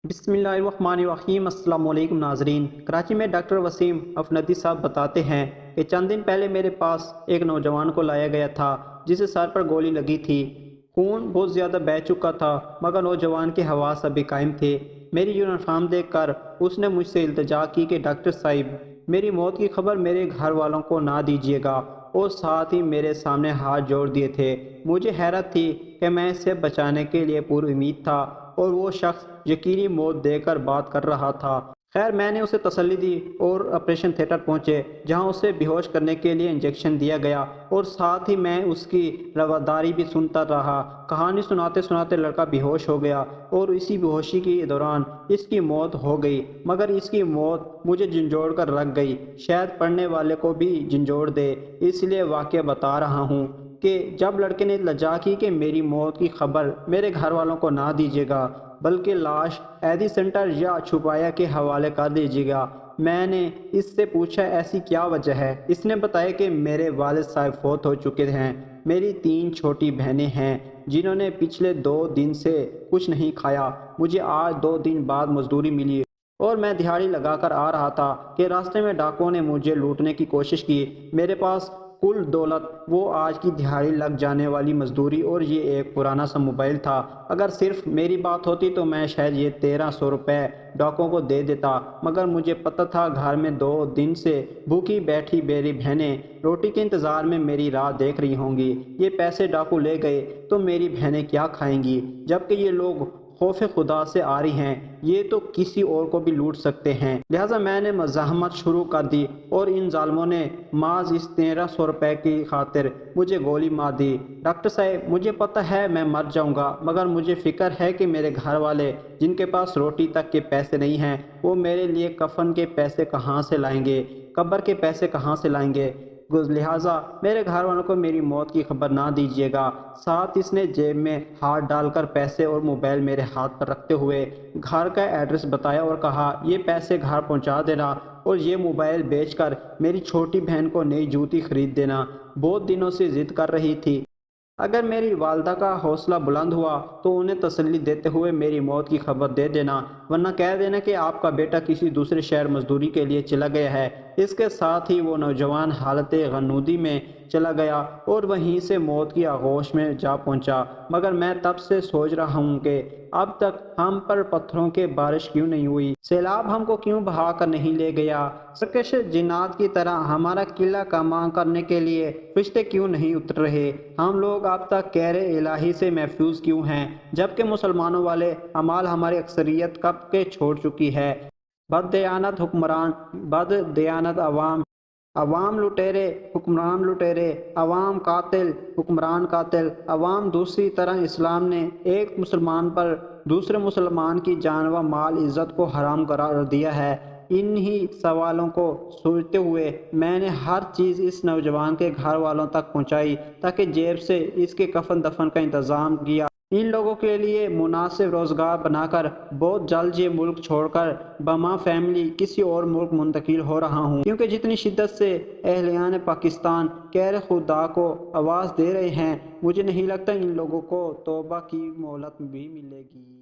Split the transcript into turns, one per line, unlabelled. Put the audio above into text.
بسم اللہ الرحمن الرحیم۔ السلام علیکم ناظرین۔ کراچی میں ڈاکٹر وسیم افندی صاحب بتاتے ہیں کہ چند دن پہلے میرے پاس ایک نوجوان کو لایا گیا تھا جسے سر پر گولی لگی تھی۔ خون بہت زیادہ بہہ چکا تھا مگر نوجوان کے حواس ابھی قائم تھے۔ میری یونیفارم دیکھ کر اس نے مجھ سے التجا کی کہ ڈاکٹر صاحب، میری موت کی خبر میرے گھر والوں کو نہ دیجیے گا، اور ساتھ ہی میرے سامنے ہاتھ جوڑ دیے تھے۔ مجھے حیرت تھی کہ میں اسے بچانے کے لیے پر امید تھا اور وہ شخص یقینی موت دے کر بات کر رہا تھا۔ خیر، میں نے اسے تسلی دی اور آپریشن تھیٹر پہنچے، جہاں اسے بے ہوش کرنے کے لیے انجیکشن دیا گیا، اور ساتھ ہی میں اس کی رواداری بھی سنتا رہا۔ کہانی سناتے سناتے لڑکا بے ہوش ہو گیا اور اسی بے ہوشی کے دوران اس کی موت ہو گئی، مگر اس کی موت مجھے جھنجھوڑ کر رکھ گئی، شاید پڑھنے والے کو بھی جھنجھوڑ دے، اس لیے واقعہ بتا رہا ہوں کہ جب لڑکے نے التجا کی کہ میری موت کی خبر میرے گھر والوں کو نہ دیجیے گا، بلکہ لاش ایدی سینٹر یا چھپایا کے حوالے کر دیجیے گا، میں نے اس سے پوچھا ایسی کیا وجہ ہے؟ اس نے بتایا کہ میرے والد صاحب فوت ہو چکے ہیں، میری 3 چھوٹی بہنیں ہیں جنہوں نے پچھلے 2 دن سے کچھ نہیں کھایا، مجھے آج 2 دن بعد مزدوری ملی اور میں دہاڑی لگا کر آ رہا تھا کہ راستے میں ڈاکوؤں نے مجھے لوٹنے کی کوشش کی۔ میرے پاس کل دولت وہ آج کی دہاڑی لگ جانے والی مزدوری اور یہ ایک پرانا سا موبائل تھا۔ اگر صرف میری بات ہوتی تو میں شاید یہ 1300 روپے ڈاکوؤں کو دے دیتا، مگر مجھے پتہ تھا گھر میں 2 دن سے بھوکی بیٹھی میری بہنیں روٹی کے انتظار میں میری راہ دیکھ رہی ہوں گی۔ یہ پیسے ڈاکو لے گئے تو میری بہنیں کیا کھائیں گی؟ جبکہ یہ لوگ خوف خدا سے آ رہی ہیں، یہ تو کسی اور کو بھی لوٹ سکتے ہیں۔ لہٰذا میں نے مزاحمت شروع کر دی اور ان ظالموں نے محض اس 1300 روپے کی خاطر مجھے گولی مار دی۔ ڈاکٹر صاحب، مجھے پتہ ہے میں مر جاؤں گا، مگر مجھے فکر ہے کہ میرے گھر والے جن کے پاس روٹی تک کے پیسے نہیں ہیں، وہ میرے لیے کفن کے پیسے کہاں سے لائیں گے، قبر کے پیسے کہاں سے لائیں گے؟ لہٰذا میرے گھر والوں کو میری موت کی خبر نہ دیجیے گا۔ ساتھ اس نے جیب میں ہاتھ ڈال کر پیسے اور موبائل میرے ہاتھ پر رکھتے ہوئے گھر کا ایڈریس بتایا اور کہا، یہ پیسے گھر پہنچا دینا اور یہ موبائل بیچ کر میری چھوٹی بہن کو نئی جوتی خرید دینا، بہت دنوں سے ضد کر رہی تھی۔ اگر میری والدہ کا حوصلہ بلند ہوا تو انہیں تسلی دیتے ہوئے میری موت کی خبر دے دینا، ورنہ کہہ دینا کہ آپ کا بیٹا کسی دوسرے شہر مزدوری کے لیے چلا گیا ہے۔ اس کے ساتھ ہی وہ نوجوان حالت غنودی میں چلا گیا اور وہیں سے موت کی آغوش میں جا پہنچا۔ مگر میں تب سے سوچ رہا ہوں کہ اب تک ہم پر پتھروں کی بارش کیوں نہیں ہوئی؟ سیلاب ہم کو کیوں بہا کر نہیں لے گیا؟ سرکش جنات کی طرح ہمارا قلعہ کماں کرنے کے لیے فرشتے کیوں نہیں اتر رہے؟ ہم لوگ اب تک کہر الہی سے محفوظ کیوں ہیں، جبکہ مسلمانوں والے اعمال ہماری اکثریت کب کے چھوڑ چکی ہے؟ بد دیانت حکمران، بد دیانت عوام، عوام لٹیرے، حکمران لٹیرے، عوام قاتل، حکمران قاتل۔ عوام دوسری طرح اسلام نے ایک مسلمان پر دوسرے مسلمان کی جان و مال عزت کو حرام قرار دیا ہے۔ انہی سوالوں کو سوچتے ہوئے میں نے ہر چیز اس نوجوان کے گھر والوں تک پہنچائی تاکہ جیب سے اس کے کفن دفن کا انتظام کیا۔ ان لوگوں کے لیے مناسب روزگار بنا کر بہت جلد یہ ملک چھوڑ کر بما فیملی کسی اور ملک منتقل ہو رہا ہوں، کیونکہ جتنی شدت سے اہلیان پاکستان کہر خدا کو آواز دے رہے ہیں، مجھے نہیں لگتا ان لوگوں کو توبہ کی مہلت بھی ملے گی۔